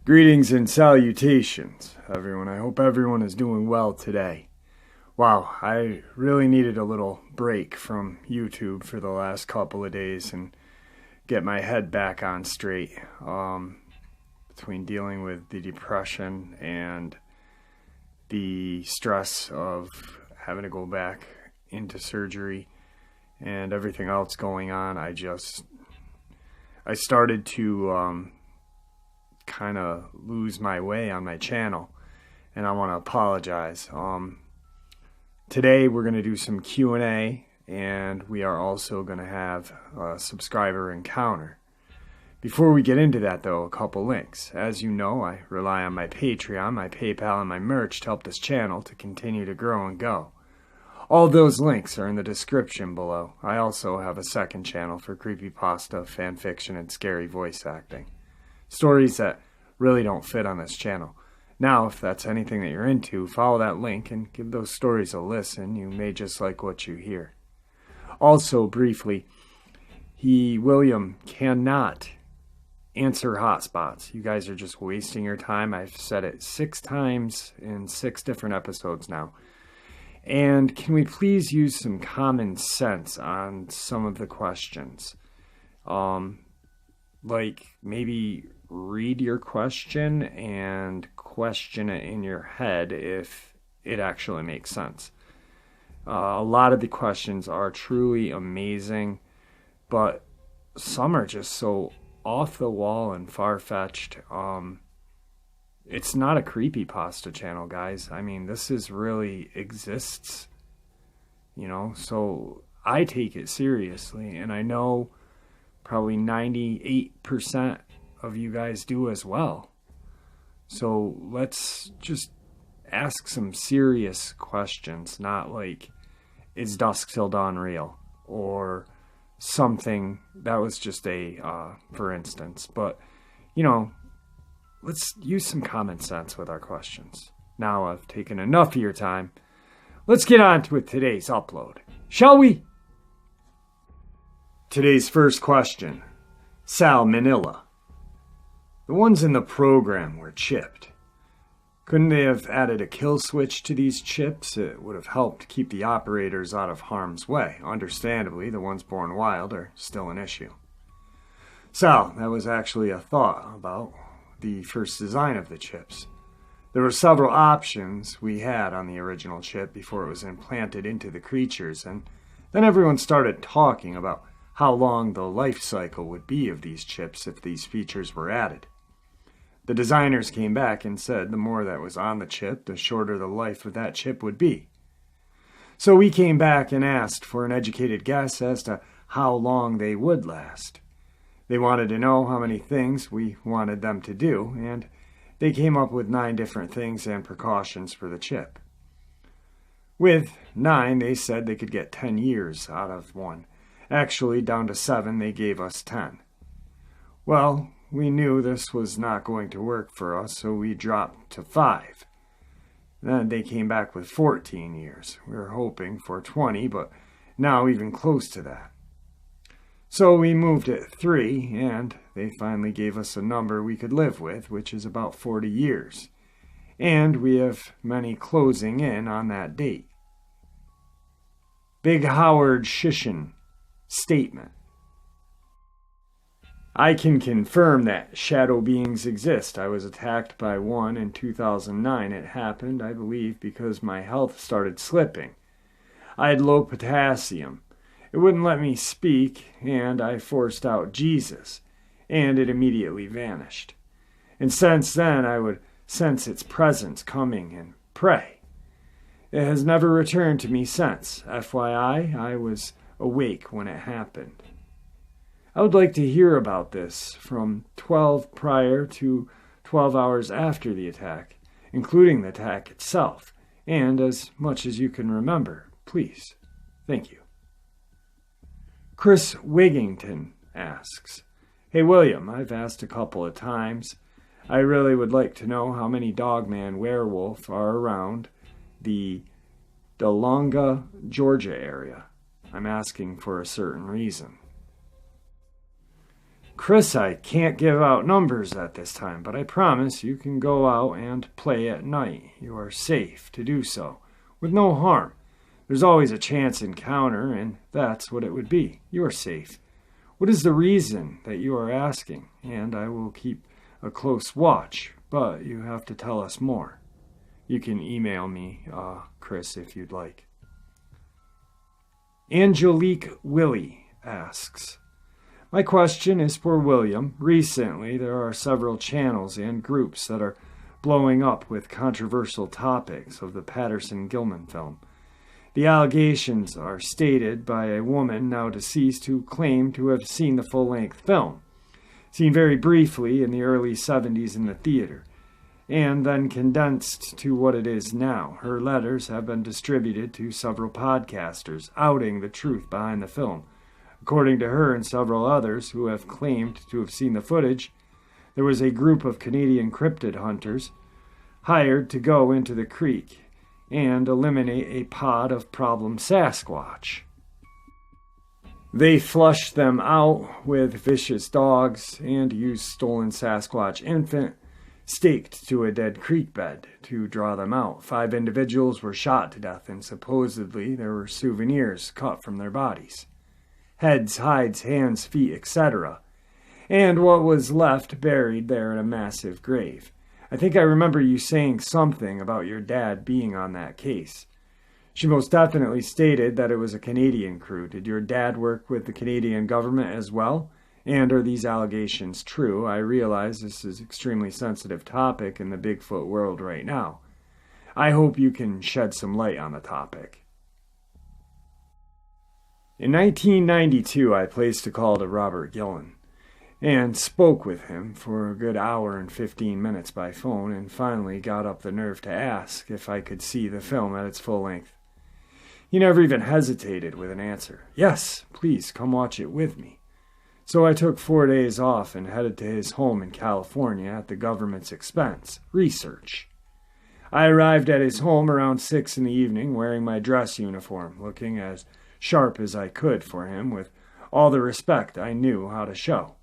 Greetings and salutations, everyone. I hope everyone is doing well today. Wow, I really needed a little break from YouTube for the last couple of days and get my head back on straight. Between dealing with the depression and the stress of having to go back into surgery and everything else going on, I started to kind of lose my way on my channel, and I want to apologize. Today we're going to do some Q&A, and we are also going to have a subscriber encounter. Before we get into that though, a couple links. As you know, I rely on my Patreon, my PayPal, and my merch to help this channel to continue to grow and go. All those links are in the description below. I also have a second channel for creepypasta, fanfiction, and scary voice acting. Stories that really don't fit on this channel. Now, if that's anything that you're into, follow that link and give those stories a listen. You may just like what you hear. Also, briefly, William cannot answer hotspots. You guys are just wasting your time. I've said it 6 times in 6 different episodes now. And can we please use some common sense on some of the questions? Like maybe read your question and question it in your head if it actually makes sense. A lot of the questions are truly amazing, but some are just so off the wall and far-fetched. It's not a creepypasta channel, guys. I mean, this is really exists, so I take it seriously, and I know probably 98% of you guys do as well. So let's just ask some serious questions, not like, is dusk till dawn real? Or something that was just for instance. But, let's use some common sense with our questions. Now I've taken enough of your time. Let's get on with today's upload, shall we? Today's first question. Salmonella. The ones in the program were chipped. Couldn't they have added a kill switch to these chips? It would have helped keep the operators out of harm's way. Understandably, the ones born wild are still an issue. Sal, that was actually a thought about the first design of the chips. There were several options we had on the original chip before it was implanted into the creatures, and then everyone started talking about how long the life cycle would be of these chips if these features were added. The designers came back and said the more that was on the chip, the shorter the life of that chip would be. So we came back and asked for an educated guess as to how long they would last. They wanted to know how many things we wanted them to do, and they came up with 9 different things and precautions for the chip. With 9, they said they could get 10 years out of one. Actually, down to 7, they gave us 10. Well, we knew this was not going to work for us, so we dropped to 5. Then they came back with 14 years. We were hoping for 20, but now even close to that. So we moved at 3, and they finally gave us a number we could live with, which is about 40 years. And we have many closing in on that date. Big Howard Shishin statement. I can confirm that shadow beings exist. I was attacked by one in 2009. It happened, I believe, because my health started slipping. I had low potassium. It wouldn't let me speak, and I forced out Jesus, and it immediately vanished. And since then, I would sense its presence coming and pray. It has never returned to me since. FYI, I was awake when it happened. I would like to hear about this from 12 prior to 12 hours after the attack, including the attack itself, and as much as you can remember, please. Thank you. Chris Wigington asks, Hey William, I've asked a couple of times. I really would like to know how many Dogman werewolf are around the Delonga, Georgia area. I'm asking for a certain reason. Chris, I can't give out numbers at this time, but I promise you can go out and play at night. You are safe to do so, with no harm. There's always a chance encounter, and that's what it would be. You are safe. What is the reason that you are asking? And I will keep a close watch, but you have to tell us more. You can email me, Chris, if you'd like. Angelique Willie asks, my question is for William. Recently, there are several channels and groups that are blowing up with controversial topics of the Patterson-Gilman film. The allegations are stated by a woman now deceased who claimed to have seen the full-length film, seen very briefly in the early 70s in the theater, and then condensed to what it is now. Her letters have been distributed to several podcasters, outing the truth behind the film. According to her and several others who have claimed to have seen the footage, there was a group of Canadian cryptid hunters hired to go into the creek and eliminate a pod of problem Sasquatch. They flushed them out with vicious dogs and used stolen Sasquatch infant staked to a dead creek bed to draw them out. 5 individuals were shot to death, and supposedly there were souvenirs cut from their bodies. Heads, hides, hands, feet, etc., and what was left buried there in a massive grave. I think I remember you saying something about your dad being on that case. She most definitely stated that it was a Canadian crew. Did your dad work with the Canadian government as well? And are these allegations true? I realize this is an extremely sensitive topic in the Bigfoot world right now. I hope you can shed some light on the topic. In 1992, I placed a call to Robert Gillen and spoke with him for a good hour and 15 minutes by phone, and finally got up the nerve to ask if I could see the film at its full length. He never even hesitated with an answer. Yes, please come watch it with me. So I took 4 days off and headed to his home in California at the government's expense. Research. I arrived at his home around 6 in the evening, wearing my dress uniform, looking as sharp as I could for him, with all the respect I knew how to show.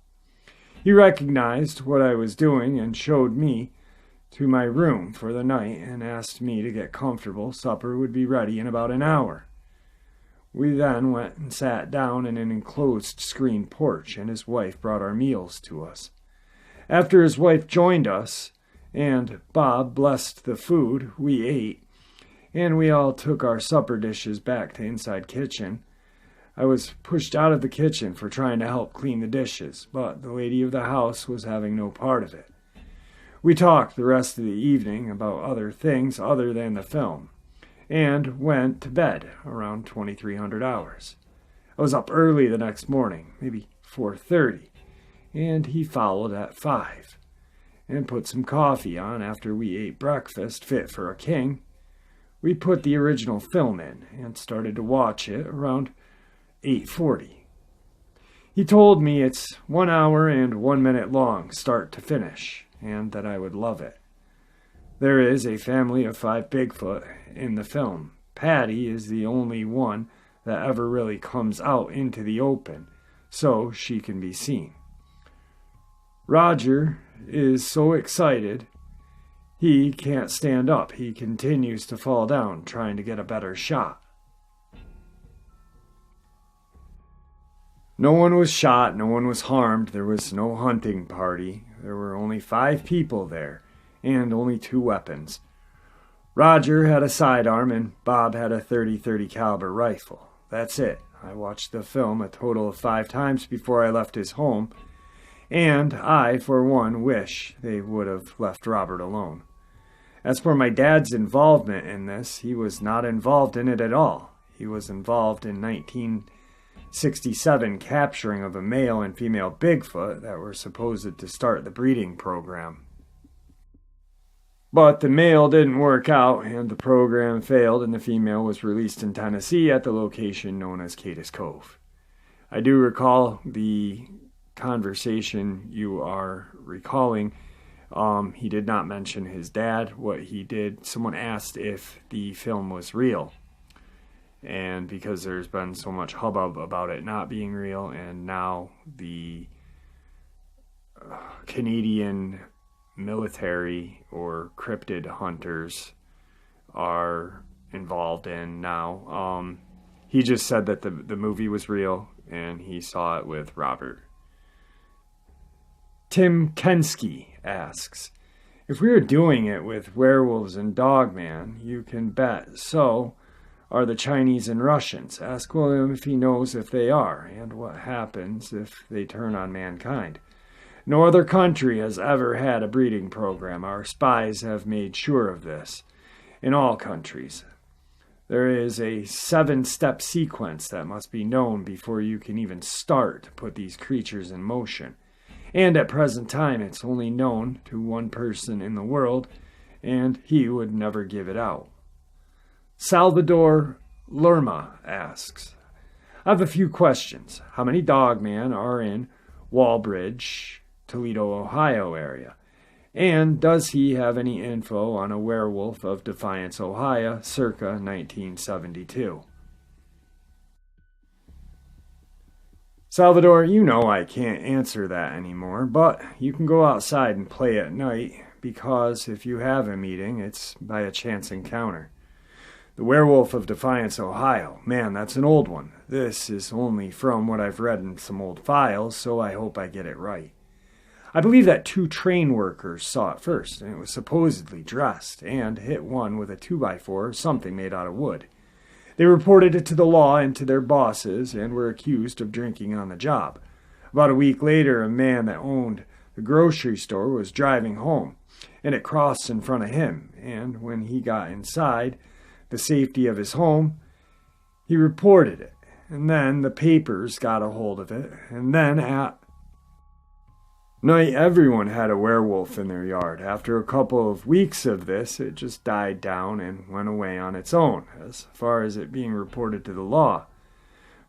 He recognized what I was doing and showed me to my room for the night and asked me to get comfortable. Supper would be ready in about an hour. We then went and sat down in an enclosed screen porch, and his wife brought our meals to us. After his wife joined us and Bob blessed the food, we ate, and we all took our supper dishes back to inside kitchen. I was pushed out of the kitchen for trying to help clean the dishes, but the lady of the house was having no part of it. We talked the rest of the evening about other things other than the film, and went to bed around 2300 hours. I was up early the next morning, maybe 4:30, and he followed at 5, and put some coffee on after we ate breakfast fit for a king. We put the original film in and started to watch it around 8:40. He told me it's 1 hour and 1 minute long, start to finish, and that I would love it. There is a family of 5 Bigfoot in the film. Patty is the only one that ever really comes out into the open, so she can be seen. Roger is so excited he can't stand up. He continues to fall down, trying to get a better shot. No one was shot, no one was harmed, there was no hunting party. There were only 5 people there, and only 2 weapons. Roger had a sidearm, and Bob had a .30 caliber rifle. That's it. I watched the film a total of 5 times before I left his home, and I, for one, wish they would have left Robert alone. As for my dad's involvement in this, he was not involved in it at all. He was involved in 1967 capturing of a male and female Bigfoot that were supposed to start the breeding program. But the male didn't work out, and the program failed, and the female was released in Tennessee at the location known as Cadiz Cove. I do recall the conversation you are recalling. He did not mention his dad. What he did, someone asked if the film was real. And because there's been so much hubbub about it not being real, and now the Canadian military or cryptid hunters are involved in now. He just said that the movie was real and he saw it with Robert. Tim Kensky asks, if we are doing it with werewolves and Dogman, you can bet so are the Chinese and Russians. Ask William if he knows if they are, and what happens if they turn on mankind. No other country has ever had a breeding program. Our spies have made sure of this. In all countries, there is a 7-step sequence that must be known before you can even start to put these creatures in motion. And at present time, it's only known to one person in the world, and he would never give it out. Salvador Lerma asks, I have a few questions. How many Dogman are in Walbridge, Toledo, Ohio area? And does he have any info on a werewolf of Defiance, Ohio, circa 1972? Salvador, you know I can't answer that anymore, but you can go outside and play at night, because if you have a meeting, it's by a chance encounter. The Werewolf of Defiance, Ohio. Man, that's an old one. This is only from what I've read in some old files, so I hope I get it right. I believe that 2 train workers saw it first, and it was supposedly dressed, and hit one with a 2x4 or something made out of wood. They reported it to the law and to their bosses, and were accused of drinking on the job. About a week later, a man that owned the grocery store was driving home, and it crossed in front of him, and when he got inside the safety of his home, he reported it, and then the papers got a hold of it, and then at night, everyone had a werewolf in their yard. After a couple of weeks of this, it just died down and went away on its own, as far as it being reported to the law.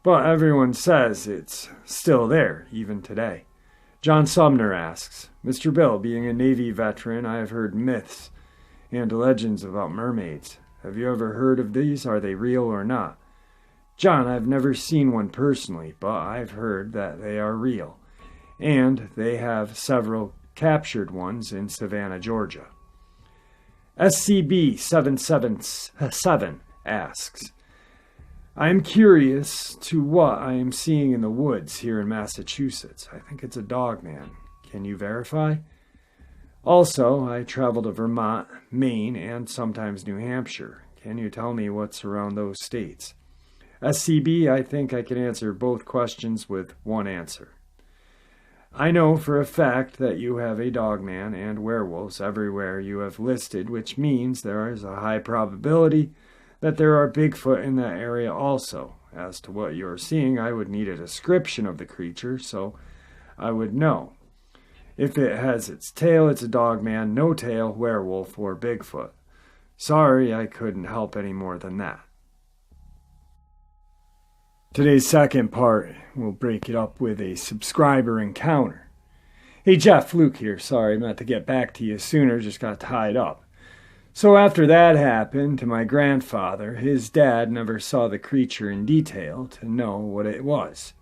But everyone says it's still there, even today. John Sumner asks, Mr. Bill, being a Navy veteran, I have heard myths and legends about mermaids. Have you ever heard of these? Are they real or not? John, I've never seen one personally, but I've heard that they are real. And they have several captured ones in Savannah, Georgia. SCB-777 asks, I am curious to what I am seeing in the woods here in Massachusetts. I think it's a Dogman. Can you verify? Also, I travel to Vermont, Maine, and sometimes New Hampshire. Can you tell me what's around those states? SCB, I think I can answer both questions with one answer. I know for a fact that you have a Dogman and werewolves everywhere you have listed, which means there is a high probability that there are Bigfoot in that area also. As to what you are seeing, I would need a description of the creature, so I would know. If it has its tail, it's a Dogman, no tail, werewolf, or Bigfoot. Sorry, I couldn't help any more than that. Today's second part, we'll break it up with a subscriber encounter. Hey Jeff, Luke here. Sorry, meant to get back to you sooner, just got tied up. So after that happened to my grandfather, his dad never saw the creature in detail to know what it was.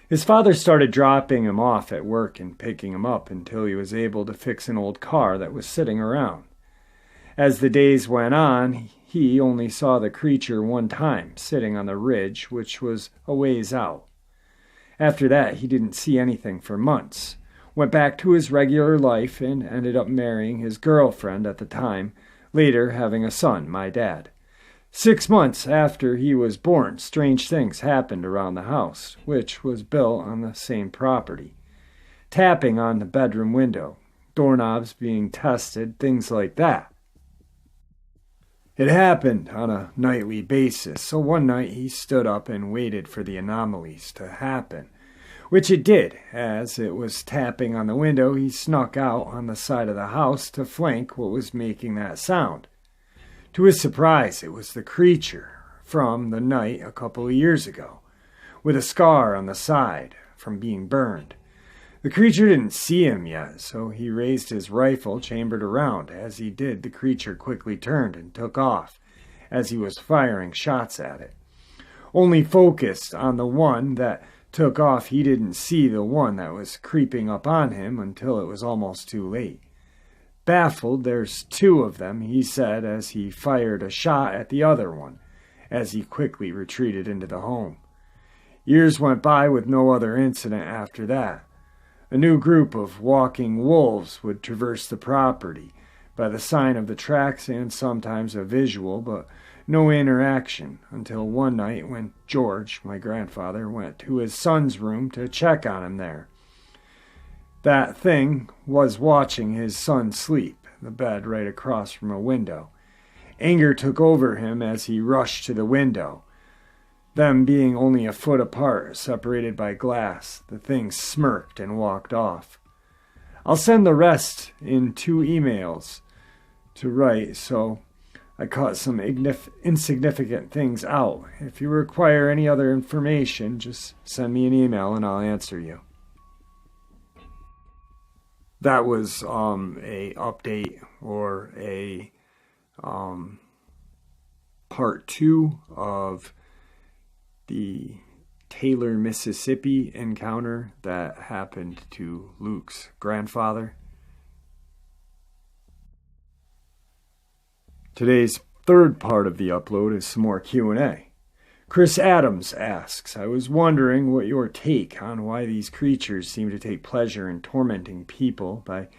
His father started dropping him off at work and picking him up until he was able to fix an old car that was sitting around. As the days went on, he only saw the creature one time, sitting on the ridge, which was a ways out. After that, he didn't see anything for months, went back to his regular life, and ended up marrying his girlfriend at the time, later having a son, my dad. 6 months after he was born, strange things happened around the house, which was built on the same property. Tapping on the bedroom window, doorknobs being tested, things like that. It happened on a nightly basis, so one night he stood up and waited for the anomalies to happen, which it did. As it was tapping on the window, he snuck out on the side of the house to flank what was making that sound. To his surprise, it was the creature from the night a couple of years ago, with a scar on the side from being burned. The creature didn't see him yet, so he raised his rifle, chambered around. As he did, the creature quickly turned and took off, as he was firing shots at it. only focused on the one that took off. He didn't see the one that was creeping up on him until it was almost too late. Baffled, "There's two of them," he said as he fired a shot at the other one, as he quickly retreated into the home. Years went by with no other incident after that. A new group of walking wolves would traverse the property by the sign of the tracks and sometimes a visual, but no interaction, until one night when George, my grandfather, went to his son's room to check on him there. That thing was watching his son sleep, the bed right across from a window. Anger took over him as he rushed to the window. Them being only a foot apart, separated by glass, the thing smirked and walked off. I'll send the rest in 2 emails to write, so I cut some insignificant things out. If you require any other information, just send me an email and I'll answer you. That was a update or a part 2 of the Taylor, Mississippi encounter that happened to Luke's grandfather. Today's third part of the upload is some more Q&A. Chris Adams asks, "I was wondering what your take on why these creatures seem to take pleasure in tormenting people by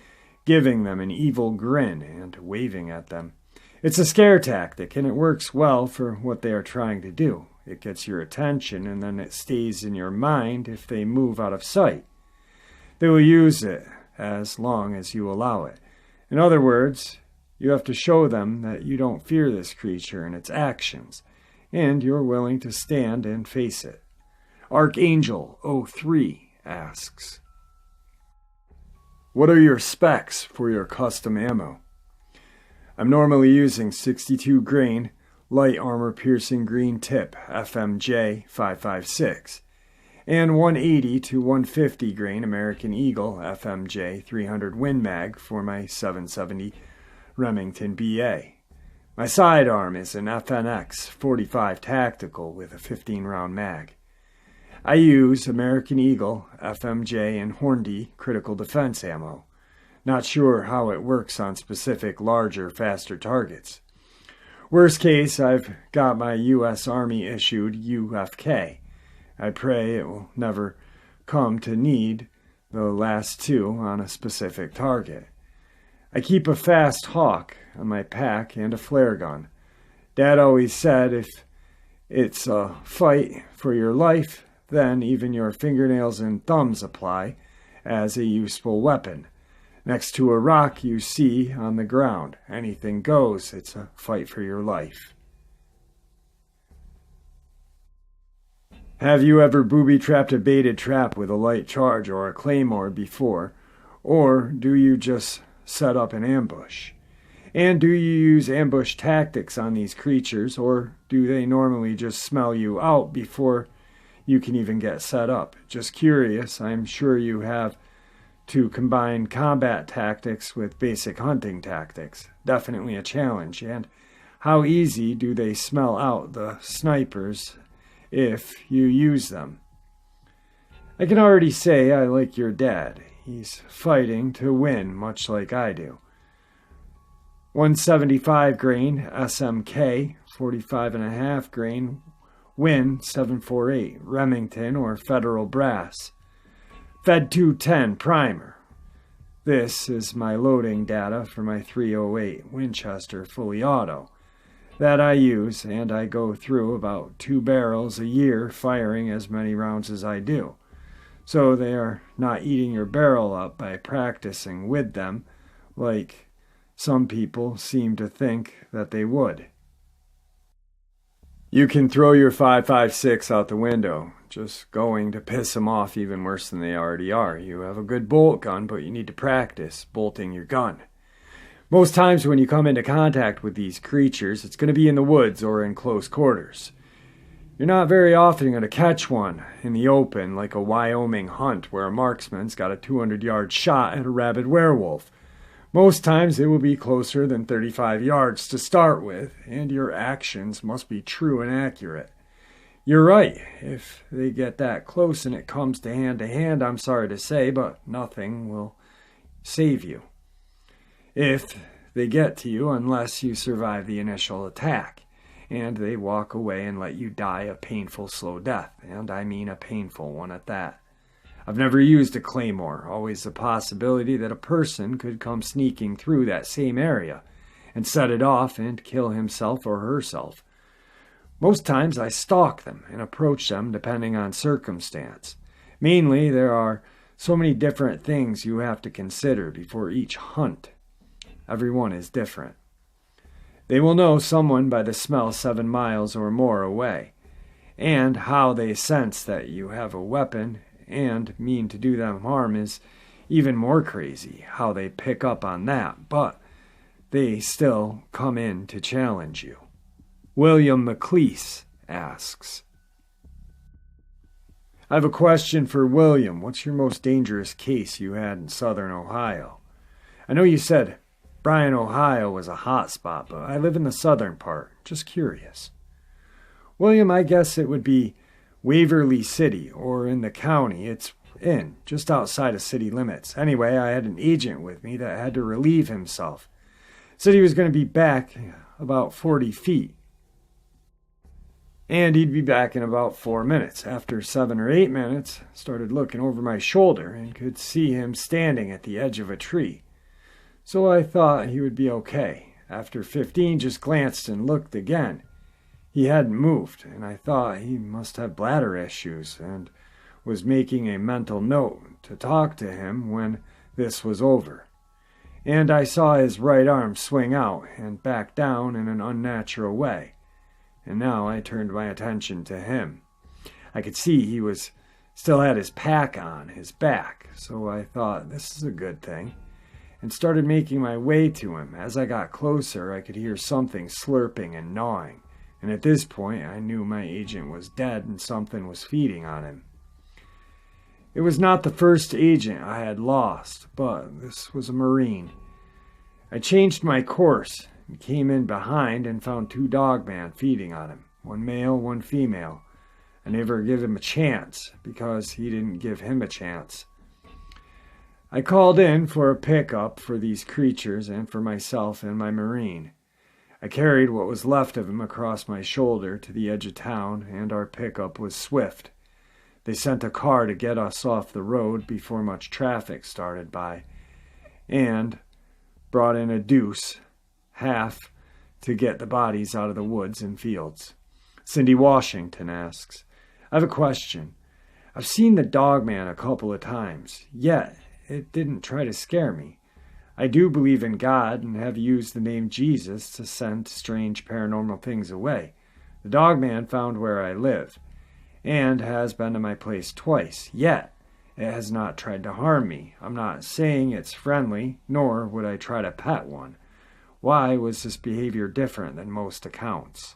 giving them an evil grin and waving at them. It's a scare tactic, and it works well for what they are trying to do. It gets your attention, and then it stays in your mind if they move out of sight. They will use it as long as you allow it. In other words, you have to show them that you don't fear this creature and its actions, and you're willing to stand and face it." Archangel 03 asks, "What are your specs for your custom ammo?" I'm normally using 62 grain light armor piercing green tip FMJ 556 and 180 to 150 grain American Eagle FMJ 300 Win Mag for my 770 Remington BA. My sidearm is an FNX 45 Tactical with a 15-round mag. I use American Eagle, FMJ, and Hornady critical defense ammo. Not sure how it works on specific larger, faster targets. Worst case, I've got my U.S. Army issued UFK. I pray it will never come to need the last 2 on a specific target. I keep a fast Hawk on my pack and a flare gun. Dad always said if it's a fight for your life, then even your fingernails and thumbs apply as a useful weapon. Next to a rock you see on the ground, anything goes. It's a fight for your life. Have you ever booby-trapped a baited trap with a light charge or a claymore before, or do you just set up an ambush? And do you use ambush tactics on these creatures, or do they normally just smell you out before you can even get set up? Just curious, I'm sure you have to combine combat tactics with basic hunting tactics. Definitely a challenge. And how easy do they smell out the snipers if you use them? I can already say I like your dad. He's fighting to win, much like I do. 175 grain SMK, 45.5 grain Win 748 Remington or Federal Brass. Fed 210 primer. This is my loading data for my 308 Winchester fully auto that I use, and I go through about 2 barrels a year firing as many rounds as I do. So they are not eating your barrel up by practicing with them like some people seem to think that they would. You can throw your 5.56 out the window, just going to piss them off even worse than they already are. You have a good bolt gun, but you need to practice bolting your gun. Most times when you come into contact with these creatures, it's going to be in the woods or in close quarters. You're not very often going to catch one in the open like a Wyoming hunt where a marksman's got a 200-yard shot at a rabid werewolf. Most times it will be closer than 35 yards to start with, and your actions must be true and accurate. You're right. If they get that close and it comes to hand, I'm sorry to say, but nothing will save you. If they get to you, unless you survive the initial attack, and they walk away and let you die a painful, slow death, and I mean a painful one at that. I've never used a claymore, always the possibility that a person could come sneaking through that same area and set it off and kill himself or herself. Most times I stalk them and approach them depending on circumstance. Mainly, there are so many different things you have to consider before each hunt. Everyone is different. They will know someone by the smell 7 miles or more away, and how they sense that you have a weapon and mean to do them harm is even more crazy, how they pick up on that, but they still come in to challenge you. William McLeese asks, I have a question for William. What's your most dangerous case you had in southern Ohio? I know you said Bryan, Ohio was a hot spot, but I live in the southern part. Just curious. William, I guess it would be Waverly City, or in the county it's in, just outside of city limits. Anyway, I had an agent with me that had to relieve himself. Said he was going to be back about 40 feet. And he'd be back in about 4 minutes. After 7 or 8 minutes, started looking over my shoulder and could see him standing at the edge of a tree. So I thought he would be okay. After 15, just glanced and looked again. He hadn't moved, and I thought he must have bladder issues and was making a mental note to talk to him when this was over. And I saw his right arm swing out and back down in an unnatural way. And now I turned my attention to him. I could see he still had his pack on his back, so I thought, this is a good thing, and started making my way to him. As I got closer, I could hear something slurping and gnawing, and at this point I knew my agent was dead and something was feeding on him. It was not the first agent I had lost, but this was a Marine. I changed my course and came in behind and found 2 Dogman feeding on him, 1 male, 1 female. I never gave him a chance because he didn't give him a chance. I called in for a pickup for these creatures and for myself and my Marine. I carried what was left of him across my shoulder to the edge of town, and our pickup was swift. They sent a car to get us off the road before much traffic started by, and brought in a deuce, half, to get the bodies out of the woods and fields. Cindy Washington asks, I have a question. I've seen the Dogman a couple of times, yet it didn't try to scare me. I do believe in God and have used the name Jesus to send strange paranormal things away. The Dogman found where I live, and has been to my place twice, yet it has not tried to harm me. I'm not saying it's friendly, nor would I try to pet one. Why was this behavior different than most accounts?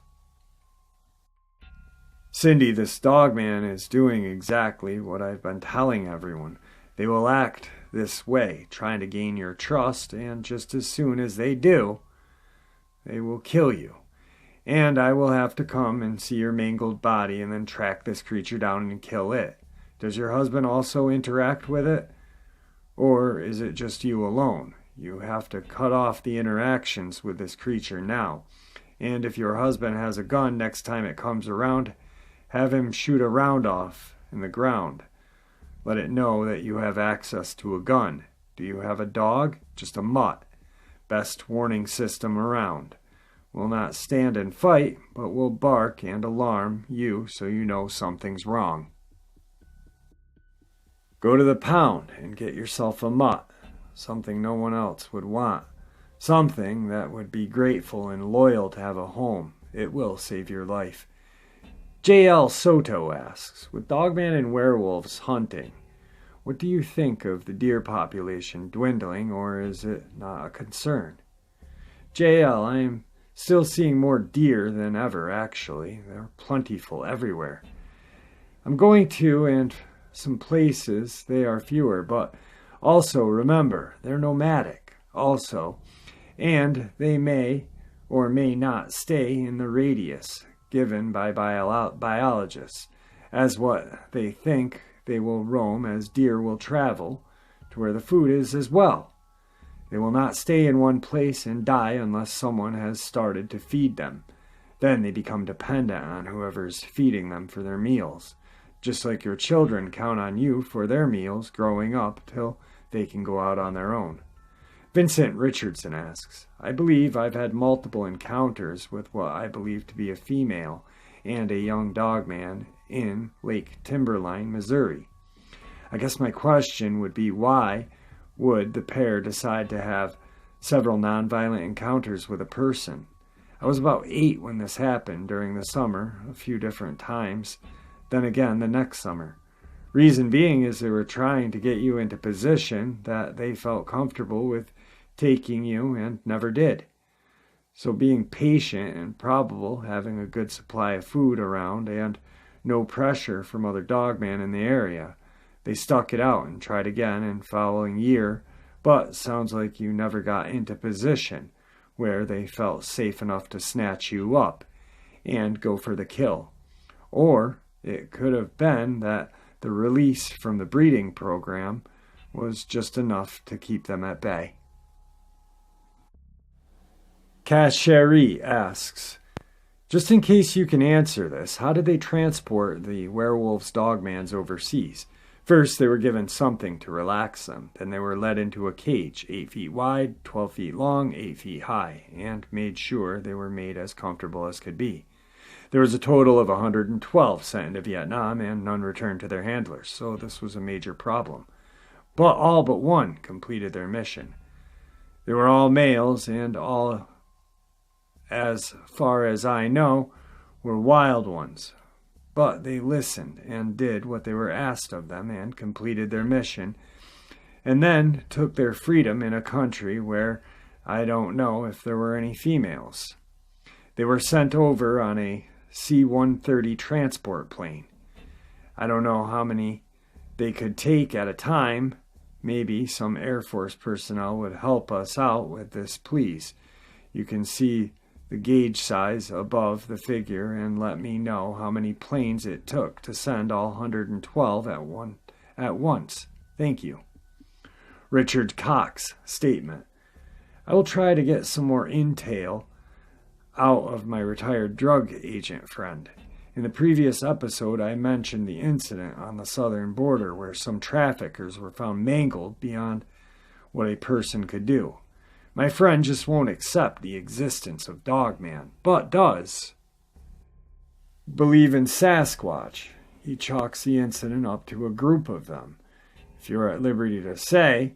Cindy, this Dogman is doing exactly what I've been telling everyone. They will act this way, trying to gain your trust, and just as soon as they do, they will kill you. And I will have to come and see your mangled body and then track this creature down and kill it. Does your husband also interact with it? Or is it just you alone? You have to cut off the interactions with this creature now. And if your husband has a gun next time it comes around, have him shoot a round off in the ground. Let it know that you have access to a gun. Do you have a dog? Just a mutt. Best warning system around. Will not stand and fight, but will bark and alarm you so you know something's wrong. Go to the pound and get yourself a mutt. Something no one else would want. Something that would be grateful and loyal to have a home. It will save your life. J.L. Soto asks, with Dogman and werewolves hunting, what do you think of the deer population dwindling, or is it not a concern? J.L., I am still seeing more deer than ever, actually. They're plentiful everywhere. I'm going to, and some places they are fewer, but also remember, they're nomadic, also, and they may or may not stay in the radius. given by biologists, as what they think they will roam as deer will travel to where the food is as well. They will not stay in one place and die unless someone has started to feed them. Then they become dependent on whoever's feeding them for their meals, just like your children count on you for their meals growing up till they can go out on their own. Vincent Richardson asks, I believe I've had multiple encounters with what I believe to be a female and a young dogman in Lake Timberline, Missouri. I guess my question would be, why would the pair decide to have several nonviolent encounters with a person? I was about 8 when this happened during the summer, a few different times, then again the next summer. Reason being is they were trying to get you into position that they felt comfortable with taking you and never did. So being patient and probable, having a good supply of food around and no pressure from other dogmen in the area, they stuck it out and tried again in following year, but sounds like you never got into position where they felt safe enough to snatch you up and go for the kill. Or it could have been that the release from the breeding program was just enough to keep them at bay. Casheri asks, just in case you can answer this, how did they transport the werewolves dogmans overseas? First, they were given something to relax them. Then they were led into a cage, 8 feet wide, 12 feet long, 8 feet high, and made sure they were made as comfortable as could be. There was a total of 112 sent into Vietnam, and none returned to their handlers, so this was a major problem. But all but one completed their mission. They were all males, and all, as far as I know, were wild ones. But they listened and did what they were asked of them and completed their mission, and then took their freedom in a country where I don't know if there were any females. They were sent over on a C-130 transport plane. I don't know how many they could take at a time. Maybe some Air Force personnel would help us out with this, please. You can see the gauge size above the figure and let me know how many planes it took to send all 112 at once. Thank you. Richard Cox statement. I will try to get some more intel out of my retired drug agent friend. In the previous episode, I mentioned the incident on the southern border where some traffickers were found mangled beyond what a person could do. My friend just won't accept the existence of Dogman, but does believe in Sasquatch. He chalks the incident up to a group of them. If you're at liberty to say,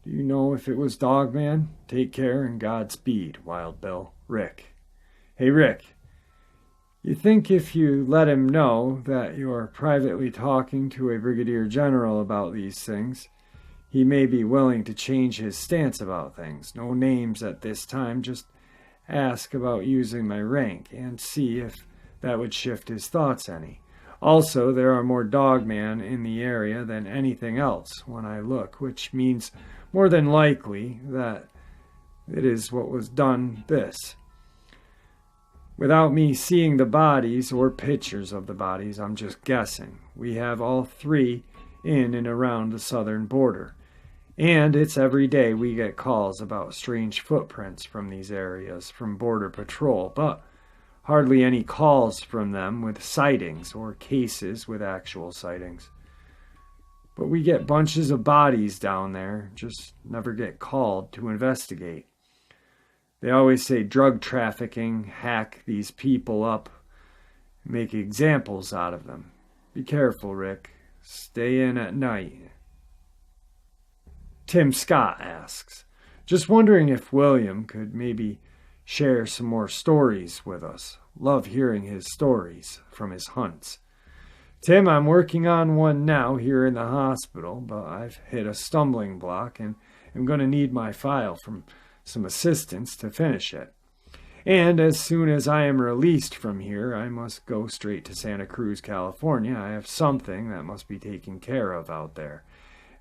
do you know if it was Dogman? Take care and Godspeed, Wild Bill. Rick. Hey, Rick. You think if you let him know that you're privately talking to a brigadier general about these things, he may be willing to change his stance about things. No names at this time, just ask about using my rank and see if that would shift his thoughts any. Also, there are more dogman in the area than anything else when I look, which means more than likely that it is what was done this. Without me seeing the bodies or pictures of the bodies, I'm just guessing. We have all 3 in and around the southern border. And it's every day we get calls about strange footprints from these areas from Border Patrol, but hardly any calls from them with sightings or cases with actual sightings. But we get bunches of bodies down there, just never get called to investigate. They always say drug trafficking, hack these people up, make examples out of them. Be careful, Rick. Stay in at night. Tim Scott asks, just wondering if William could maybe share some more stories with us. Love hearing his stories from his hunts. Tim, I'm working on one now here in the hospital, but I've hit a stumbling block and am going to need my file from some assistance to finish it. And as soon as I am released from here, I must go straight to Santa Cruz, California. I have something that must be taken care of out there.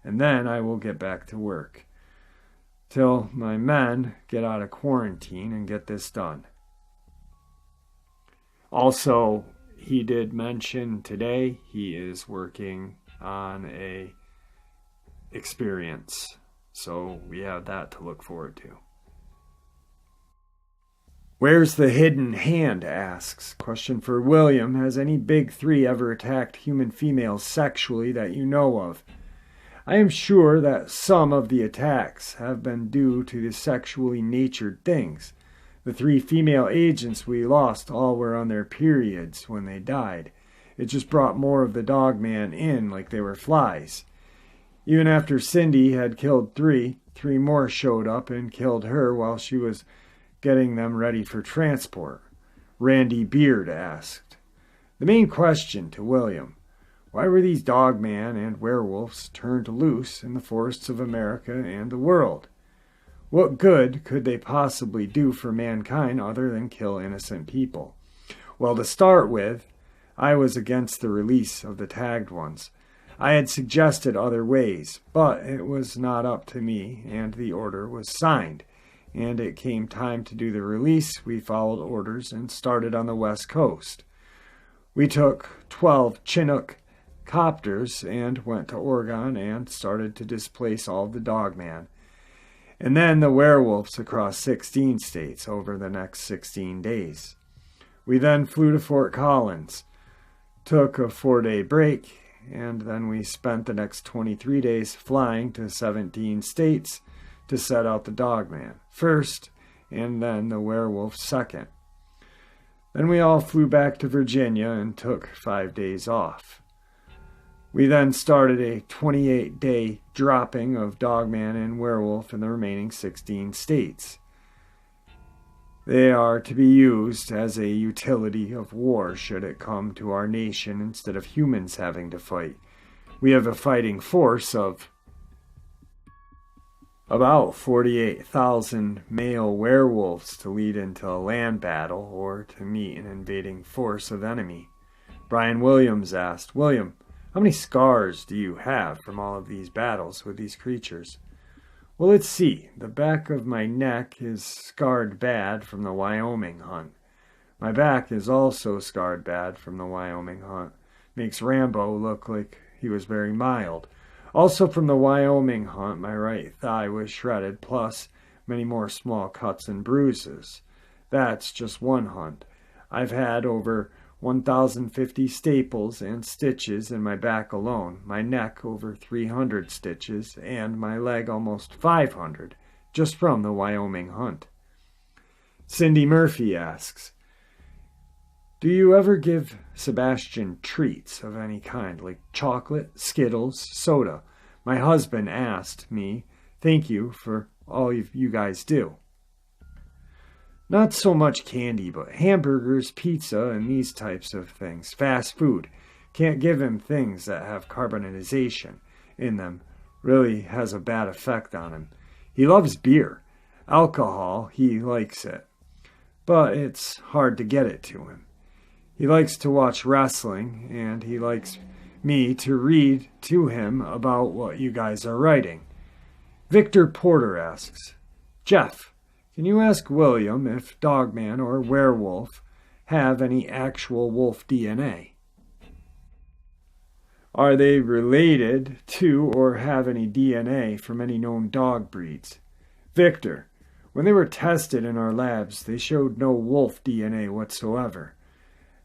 And then I will get back to work. Till my men get out of quarantine and get this done. Also, he did mention today he is working on a experience. So we have that to look forward to. Where's the hidden hand, asks. Question for William. Has any big three ever attacked human females sexually that you know of? I am sure that some of the attacks have been due to the sexually natured things. The 3 female agents we lost all were on their periods when they died. It just brought more of the Dogman in like they were flies. Even after Cindy had killed 3 more showed up and killed her while she was getting them ready for transport. Randy Beard asked. The main question to William. Why were these Dogman and werewolves turned loose in the forests of America and the world? What good could they possibly do for mankind other than kill innocent people? Well, to start with, I was against the release of the tagged ones. I had suggested other ways, but it was not up to me, and the order was signed. And it came time to do the release. We followed orders and started on the West Coast. We took 12 Chinook copters and went to Oregon and started to displace all of the Dogman. And then the werewolves across 16 states over the next 16 days. We then flew to Fort Collins, took a 4-day break, and then we spent the next 23 days flying to 17 states to set out the Dogman first, and then the werewolf second. Then we all flew back to Virginia and took 5 days off. We then started a 28-day dropping of Dogman and werewolf in the remaining 16 states. They are to be used as a utility of war should it come to our nation instead of humans having to fight. We have a fighting force of about 48,000 male werewolves to lead into a land battle or to meet an invading force of enemy. Brian Williams asked, William, how many scars do you have from all of these battles with these creatures? Well, let's see. The back of my neck is scarred bad from the Wyoming hunt. My back is also scarred bad from the Wyoming hunt. Makes Rambo look like he was very mild. Also from the Wyoming hunt, my right thigh was shredded, plus many more small cuts and bruises. That's just one hunt. I've had over 1,050 staples and stitches in my back alone, my neck over 300 stitches, and my leg almost 500, just from the Wyoming hunt. Cindy Murphy asks, do you ever give Sebastian treats of any kind, like chocolate, Skittles, soda? My husband asked me, thank you for all you guys do. Not so much candy, but hamburgers, pizza, and these types of things. Fast food. Can't give him things that have carbonization in them. Really has a bad effect on him. He loves beer. Alcohol, he likes it. But it's hard to get it to him. He likes to watch wrestling, and he likes me to read to him about what you guys are writing. Victor Porter asks, Jeff, can you ask William if Dogman or werewolf have any actual wolf DNA? Are they related to or have any DNA from any known dog breeds? Victor, when they were tested in our labs, they showed no wolf DNA whatsoever,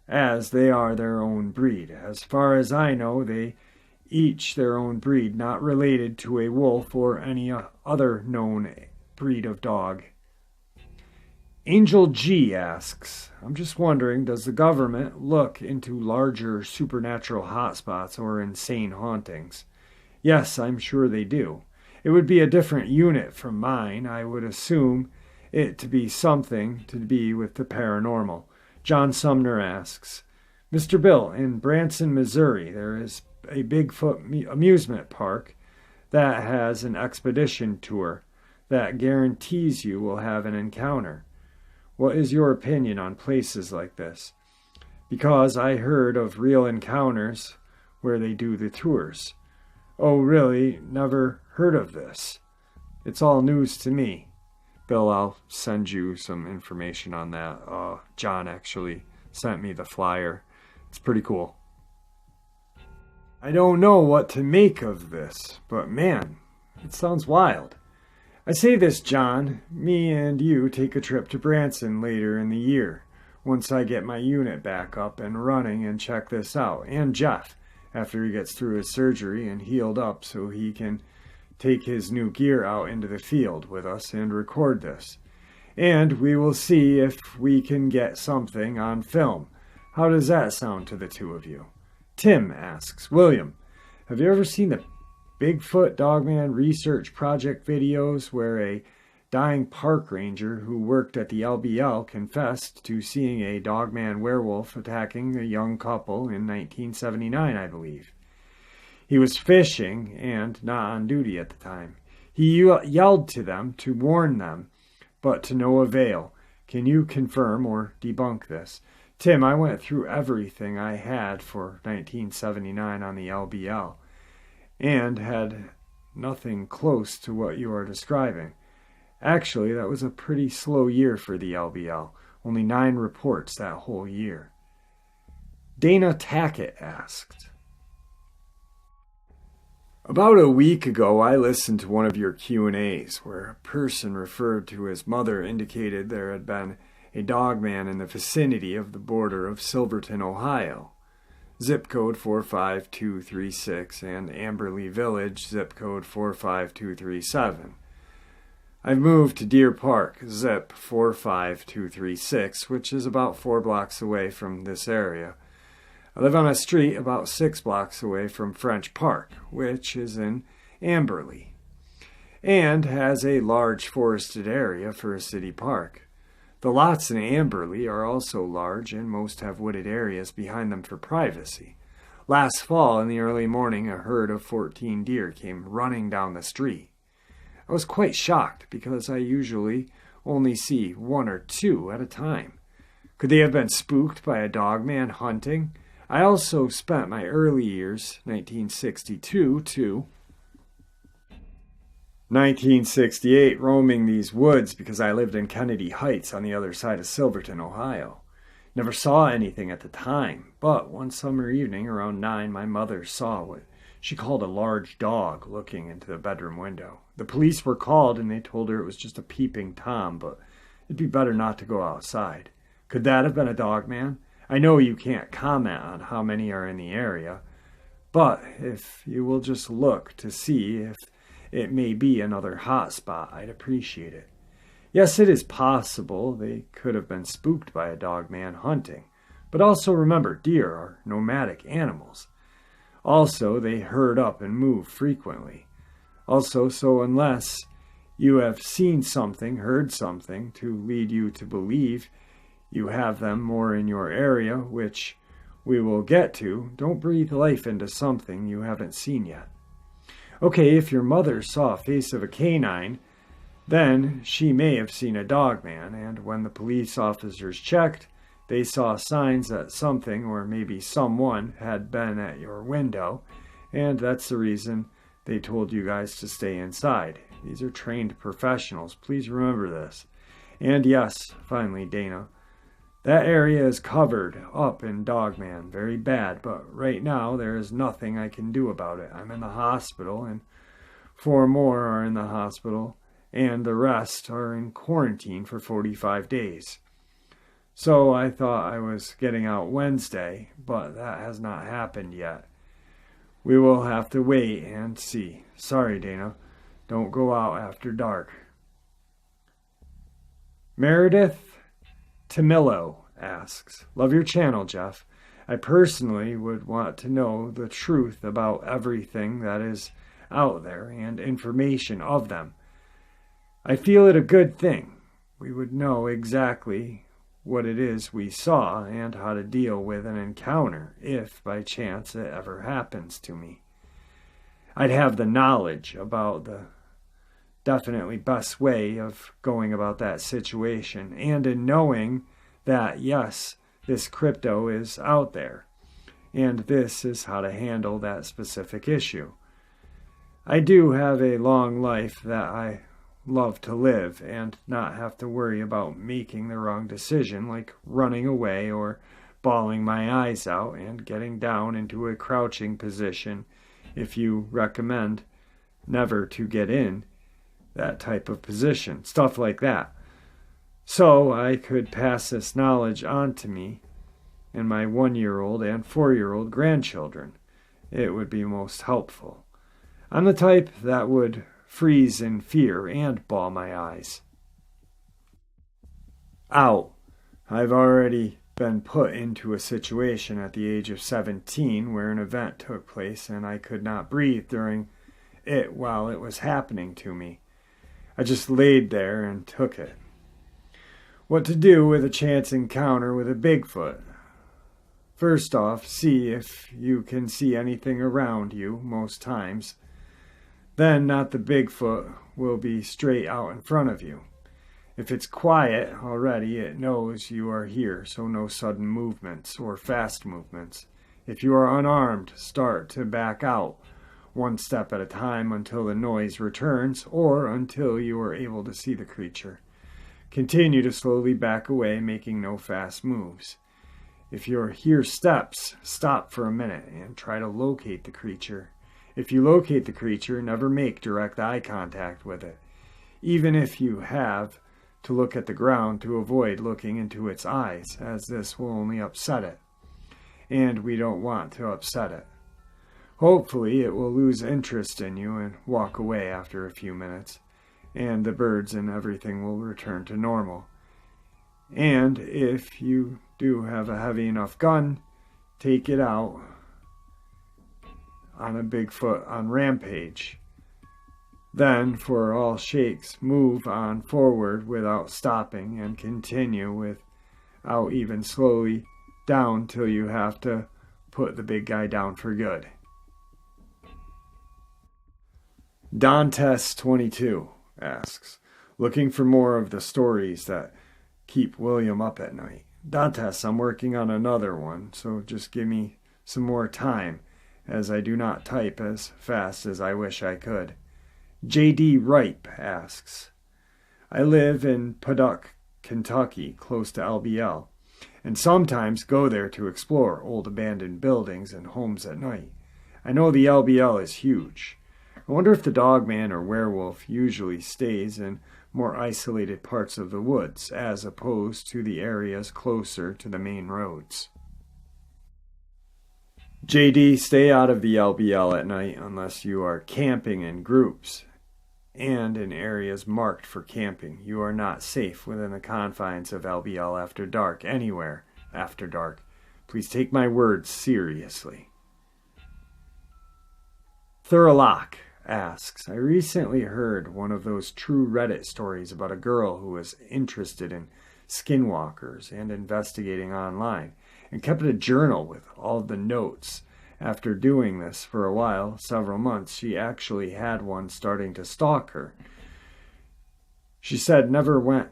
as they are their own breed. As far as I know, they each their own breed, not related to a wolf or any other known breed of dog. Angel G asks, I'm just wondering, does the government look into larger supernatural hotspots or insane hauntings? Yes, I'm sure they do. It would be a different unit from mine. I would assume it to be something to be with the paranormal. John Sumner asks, Mr. Bill, in Branson, Missouri, there is a Bigfoot amusement park that has an expedition tour that guarantees you will have an encounter. What is your opinion on places like this? Because I heard of real encounters where they do the tours. Oh, really? Never heard of this. It's all news to me. Bill, I'll send you some information on that. John actually sent me the flyer. It's pretty cool. I don't know what to make of this, but man, it sounds wild. I say this, John. Me and you take a trip to Branson later in the year, once I get my unit back up and running and check this out. And Jeff, after he gets through his surgery and healed up so he can take his new gear out into the field with us and record this. And we will see if we can get something on film. How does that sound to the two of you? Tim asks, William, have you ever seen the Bigfoot Dogman research project videos where a dying park ranger who worked at the LBL confessed to seeing a Dogman werewolf attacking a young couple in 1979, I believe? He was fishing and not on duty at the time. He yelled to them to warn them, but to no avail. Can you confirm or debunk this? Tim, I went through everything I had for 1979 on the LBL and had nothing close to what you are describing. Actually, that was a pretty slow year for the LBL. Only 9 reports that whole year. Dana Tackett asked, about a week ago, I listened to one of your Q&As where a person referred to his mother indicated there had been a dogman in the vicinity of the border of Silverton, Ohio, zip code 45236, and Amberley Village, zip code 45237. I've moved to Deer Park, zip 45236, which is about 4 blocks away from this area. I live on a street about 6 blocks away from French Park, which is in Amberley, and has a large forested area for a city park. The lots in Amberley are also large, and most have wooded areas behind them for privacy. Last fall, in the early morning, a herd of 14 deer came running down the street. I was quite shocked because I usually only see 1 or 2 at a time. Could they have been spooked by a dogman hunting? I also spent my early years, 1962 to 1968, roaming these woods because I lived in Kennedy Heights on the other side of Silverton, Ohio. Never saw anything at the time, but one summer evening around 9, my mother saw what she called a large dog looking into the bedroom window. The police were called and they told her it was just a peeping Tom, but it'd be better not to go outside. Could that have been a dogman? I know you can't comment on how many are in the area, but if you will just look to see if it may be another hot spot, I'd appreciate it. Yes, it is possible they could have been spooked by a dogman hunting, but also remember, deer are nomadic animals. Also, they herd up and move frequently. Also, so unless you have seen something, heard something to lead you to believe you have them more in your area, which we will get to, don't breathe life into something you haven't seen yet. Okay, if your mother saw a face of a canine, then she may have seen a dogman, and when the police officers checked, they saw signs that something, or maybe someone, had been at your window, and that's the reason they told you guys to stay inside. These are trained professionals. Please remember this. And yes, finally, Dana, that area is covered up in dogman, very bad, but right now there is nothing I can do about it. I'm in the hospital, and 4 more are in the hospital, and the rest are in quarantine for 45 days. So I thought I was getting out Wednesday, but that has not happened yet. We will have to wait and see. Sorry, Dana. Don't go out after dark. Meredith Tamillo asks, love your channel, Jeff. I personally would want to know the truth about everything that is out there and information of them. I feel it a good thing. We would know exactly what it is we saw and how to deal with an encounter if by chance it ever happens to me. I'd have the knowledge about the definitely best way of going about that situation, and in knowing that, yes, this crypto is out there, and this is how to handle that specific issue. I do have a long life that I love to live and not have to worry about making the wrong decision, like running away or bawling my eyes out and getting down into a crouching position if you recommend never to get in that type of position, stuff like that. So I could pass this knowledge on to me and my 1-year-old and 4-year-old grandchildren. It would be most helpful. I'm the type that would freeze in fear and bawl my eyes out. I've already been put into a situation at the age of 17 where an event took place and I could not breathe during it while it was happening to me. I just laid there and took it. What to do with a chance encounter with a Bigfoot? First off, see if you can see anything around you most times. Then not the Bigfoot will be straight out in front of you. If it's quiet already, it knows you are here, so no sudden movements or fast movements. If you are unarmed, start to back out, one step at a time until the noise returns or until you are able to see the creature. Continue to slowly back away, making no fast moves. If you hear steps, stop for a minute and try to locate the creature. If you locate the creature, never make direct eye contact with it. Even if you have to look at the ground to avoid looking into its eyes, as this will only upset it. And we don't want to upset it. Hopefully it will lose interest in you and walk away after a few minutes, and the birds and everything will return to normal. And if you do have a heavy enough gun, take it out on a Bigfoot on rampage. Then, for all shakes, move on forward without stopping and continue without even slowly down till you have to put the big guy down for good. Dantes22 asks, looking for more of the stories that keep William up at night. Dantes, I'm working on another one, so just give me some more time, as I do not type as fast as I wish I could. J.D. Ripe asks, I live in Paducah, Kentucky, close to LBL, and sometimes go there to explore old abandoned buildings and homes at night. I know the LBL is huge. I wonder if the Dogman or werewolf usually stays in more isolated parts of the woods, as opposed to the areas closer to the main roads. JD, stay out of the LBL at night unless you are camping in groups and in areas marked for camping. You are not safe within the confines of LBL after dark, anywhere after dark. Please take my words seriously. Thurlock asks, I recently heard one of those true Reddit stories about a girl who was interested in skinwalkers and investigating online, and kept a journal with all the notes. After doing this for a while, several months, she actually had one starting to stalk her. She said never went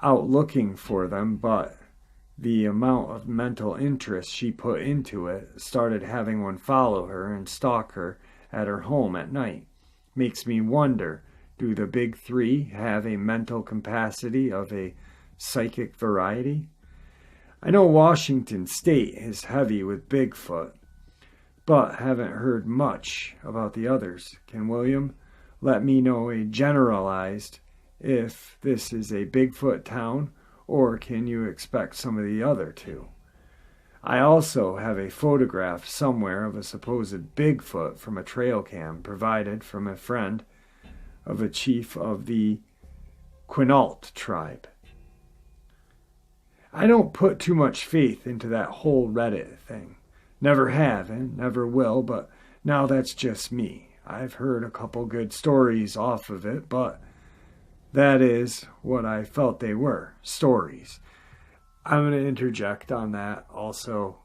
out looking for them, but the amount of mental interest she put into it started having one follow her and stalk her at her home at night. Makes me wonder, do the big three have a mental capacity of a psychic variety? I know Washington State is heavy with Bigfoot, but haven't heard much about the others. Can William let me know a generalized if this is a Bigfoot town, or can you expect some of the other two? I also have a photograph somewhere of a supposed Bigfoot from a trail cam provided from a friend of a chief of the Quinault tribe. I don't put too much faith into that whole Reddit thing. Never have and never will, but now that's just me. I've heard a couple good stories off of it, but that is what I felt they were, stories. I'm going to interject on that also.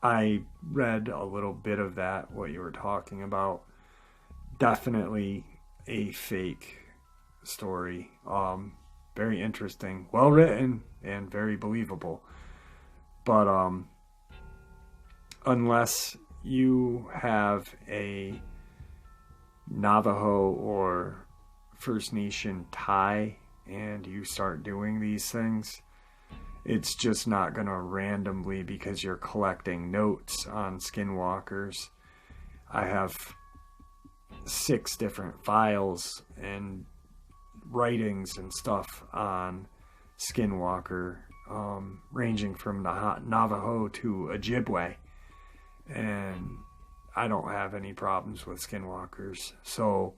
I read a little bit of that, what you were talking about. Definitely a fake story. Very interesting, well written, and very believable. But unless you have a Navajo or First Nation tie and you start doing these things, It's just not going to randomly, because you're collecting notes on skinwalkers. I have 6 different files and writings and stuff on skinwalker, ranging from Navajo to Ojibwe, and I don't have any problems with skinwalkers. So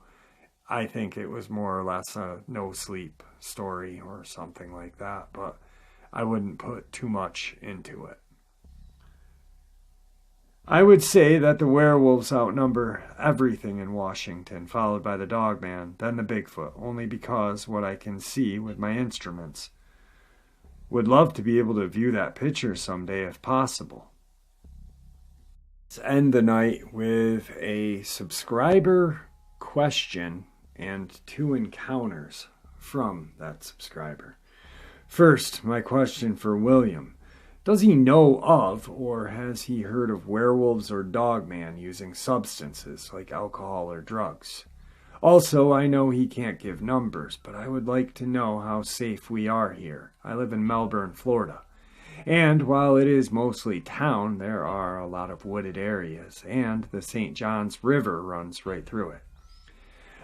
I think it was more or less a no sleep story or something like that, but I wouldn't put too much into it. I would say that the werewolves outnumber everything in Washington, followed by the Dogman, then the Bigfoot, only because what I can see with my instruments. Would love to be able to view that picture someday if possible. Let's end the night with a subscriber question and 2 encounters from that subscriber. First, my question for William. Does he know of, or has he heard of, werewolves or dogman using substances like alcohol or drugs? Also, I know he can't give numbers, but I would like to know how safe we are here. I live in Melbourne, Florida. And while it is mostly town, there are a lot of wooded areas, and the St. Johns River runs right through it.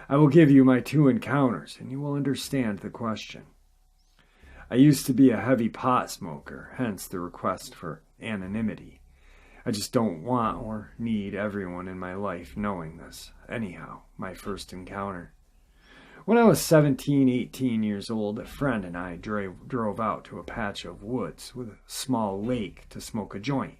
I will give you my 2 encounters, and you will understand the question. I used to be a heavy pot smoker, hence the request for anonymity. I just don't want or need everyone in my life knowing this. Anyhow, my first encounter. When I was 17, 18 years old, a friend and I drove out to a patch of woods with a small lake to smoke a joint.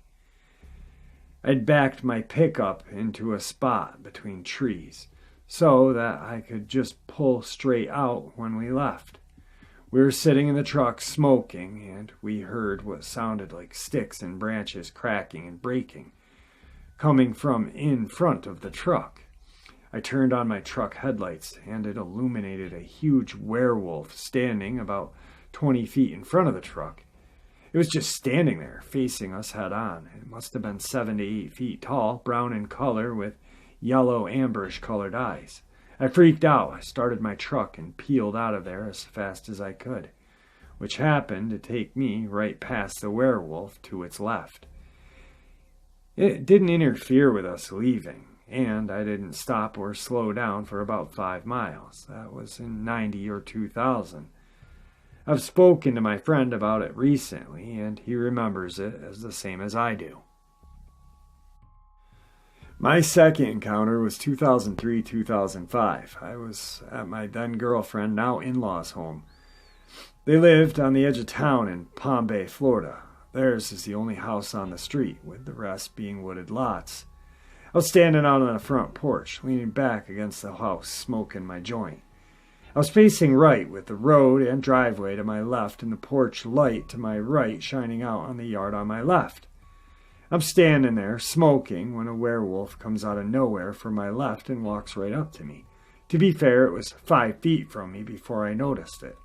I'd backed my pickup into a spot between trees so that I could just pull straight out when we left. We were sitting in the truck smoking, and we heard what sounded like sticks and branches cracking and breaking, coming from in front of the truck. I turned on my truck headlights, and it illuminated a huge werewolf standing about 20 feet in front of the truck. It was just standing there, facing us head on. It must have been 7 to 8 feet tall, brown in color, with yellow amberish-colored eyes. I freaked out. I started my truck and peeled out of there as fast as I could, which happened to take me right past the werewolf to its left. It didn't interfere with us leaving, and I didn't stop or slow down for about 5 miles. That was in 90 or 2000. I've spoken to my friend about it recently, and he remembers it as the same as I do. My second encounter was 2003-2005. I was at my then-girlfriend, now in-law's home. They lived on the edge of town in Palm Bay, Florida. Theirs is the only house on the street, with the rest being wooded lots. I was standing out on the front porch, leaning back against the house, smoking my joint. I was facing right, with the road and driveway to my left and the porch light to my right shining out on the yard on my left. I'm standing there, smoking, when a werewolf comes out of nowhere from my left and walks right up to me. To be fair, it was 5 feet from me before I noticed it.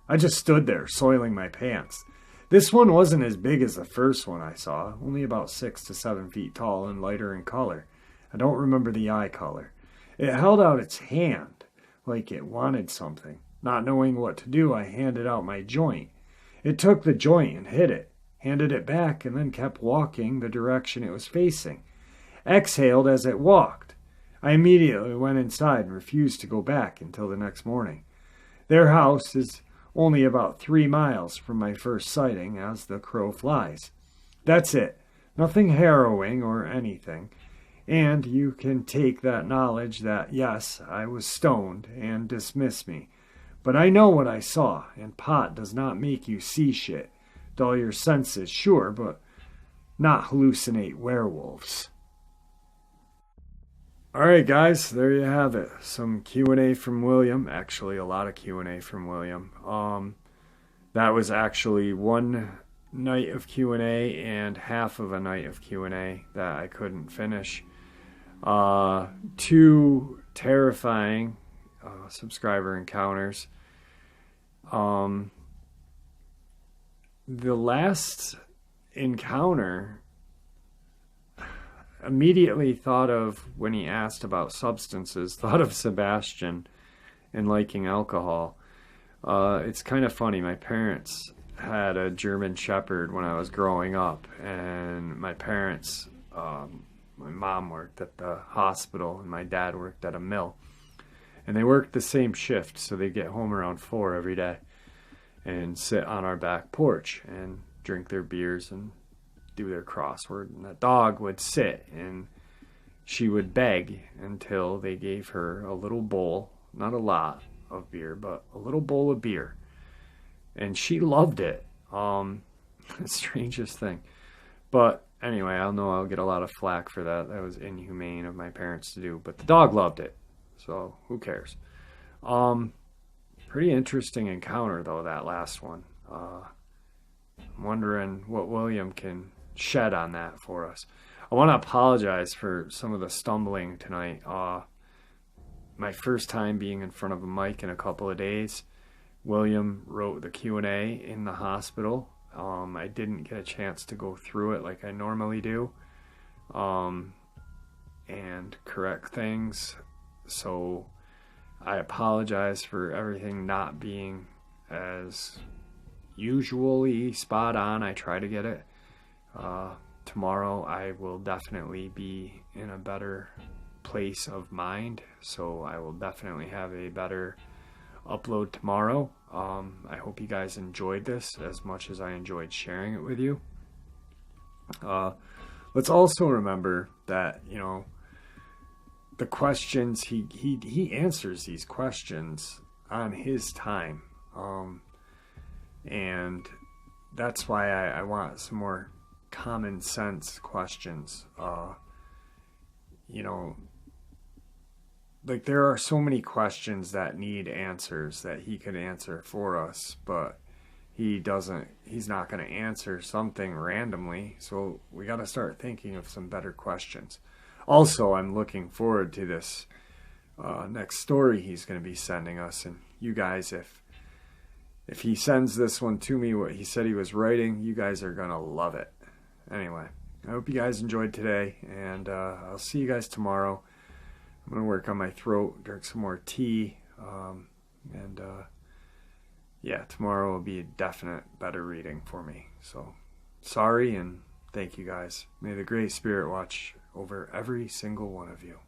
I just stood there, soiling my pants. This one wasn't as big as the first one I saw, only about 6 to 7 feet tall and lighter in color. I don't remember the eye color. It held out its hand, like it wanted something. Not knowing what to do, I handed out my joint. It took the joint and hid it, handed it back, and then kept walking the direction it was facing. Exhaled as it walked. I immediately went inside and refused to go back until the next morning. Their house is only about 3 miles from my first sighting as the crow flies. That's it. Nothing harrowing or anything. And you can take that knowledge that, yes, I was stoned and dismiss me. But I know what I saw, and pot does not make you see shit. Dull your senses, sure, but not hallucinate werewolves. Alright guys, there you have it. Some Q&A from William. Actually, a lot of Q&A from William. That was actually one night of Q&A and half of a night of Q&A that I couldn't finish. 2 terrifying subscriber encounters. The last encounter immediately thought of, when he asked about substances, thought of Sebastian and liking alcohol. It's kind of funny. My parents had a German Shepherd when I was growing up, and my parents, my mom worked at the hospital and my dad worked at a mill. And they worked the same shift, so they get home around 4 every day and sit on our back porch and drink their beers and do their crossword. And the dog would sit and she would beg until they gave her a little bowl, not a lot of beer, but a little bowl of beer. And she loved it. The strangest thing. But anyway, I'll get a lot of flack for that. That was inhumane of my parents to do. But the dog loved it. So who cares? Pretty interesting encounter though, that last one. I'm wondering what William can shed on that for us. I want to apologize for some of the stumbling tonight. My first time being in front of a mic in a couple of days. William wrote the Q&A in the hospital. I didn't get a chance to go through it like I normally do and correct things. So I apologize for everything not being as usually spot on. I try to get it. Tomorrow I will definitely be in a better place of mind, so I will definitely have a better upload tomorrow. I hope you guys enjoyed this as much as I enjoyed sharing it with you. Let's also remember that, the questions, he answers these questions on his time. And that's why I want some more common sense questions. Like there are so many questions that need answers that he could answer for us, but he's not going to answer something randomly. So we got to start thinking of some better questions. Also, I'm looking forward to this next story he's going to be sending us. And you guys, if he sends this one to me, what he said he was writing, you guys are going to love it. Anyway, I hope you guys enjoyed today, and I'll see you guys tomorrow. I'm going to work on my throat, drink some more tea, and tomorrow will be a definite better reading for me. So, sorry, and thank you guys. May the Great Spirit watch over every single one of you.